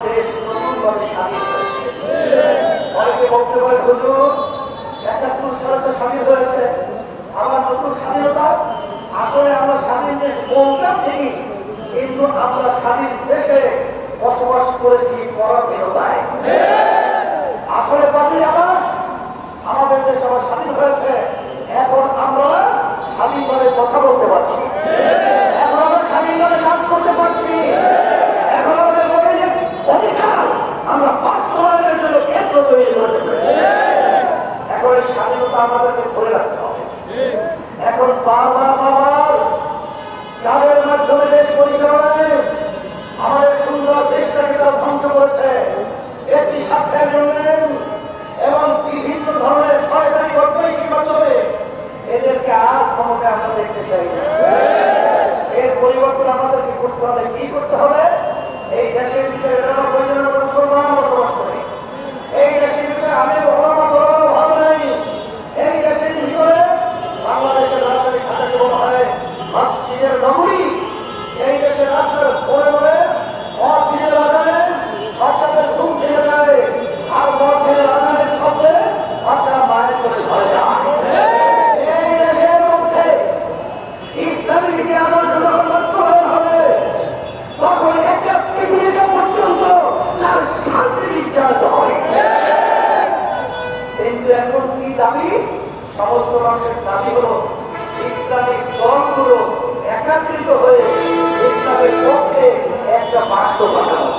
দেশ নতুনভাবে স্বাধীন হয়েছে। অনেকে বলতে পারে হুজুর ৭১ সালে তো স্বাধীন হয়েছে, আমার নতুন স্বাধীনতা। আসলে আমরা স্বাধীন দেশ বলতাম ঠিকই, কিন্তু আমরা স্বাধীন দেশে বসবাস করেছি পরাধীনতায়। আসলে ৫ই আগস্ট আমাদের দেশ আবার স্বাধীন হয়েছে, এখন আমরা স্বাধীনভাবে কথা বলতে পারছি, এখন আমরা স্বাধীনভাবে কাজ করতে পারছি, এখন আমাদের মৌলিক অধিকার আমরা বাস্তবায়নের জন্য কেন্দ্র তৈরি করতে পেরেছি। এখন এই স্বাধীনতা আমাদেরকে ধরে রাখতে হবে। এখন বাবার যাদের মাধ্যমে দেশ পরিচালনায় আমাদের সুন্দর দেশটাকে তারা ধ্বংস করেছে একটি স্বার্থের জন্য এবং বিভিন্ন ধরনের সরকারি অর্থনৈতিক মাধ্যমে, এদেরকে আর ক্ষমতায় আমরা দেখতে চাই না। এর পরিবর্তন আমাদেরকে করতে হবে। কি করতে হবে? এই দেশের ভিতরে মুসলমান বসবাস করে, এই দেশের ভিতরে আমি ভালো নাই, এই দেশের ভিতরে বাংলাদেশের রাজধানী ঢাকাকে বলা হয় মসজিদের নগরী। এই দেশের রাস্তার বলে বলে মসজিদের বাজারে বাচ্চাদের ঘুম ভেঙে যায়, আর মসজিদের আজানের শব্দে বাচ্চারা মায়ের করে ঘরে যায়। এই দেশের মধ্যে ইসলামী আদর্শ যখন বাস্তবায়ন হবে, তখন একটা পৃথিবীতে পর্যন্ত তার শান্তি বিজ্ঞানিত হবে। কিন্তু এখন কি দাবি? সমস্ত মানুষের দাবি হল ইসলামিক দলগুলো একত্রিত হয়ে ইসলামের পক্ষে একটা বাক্স বানানো।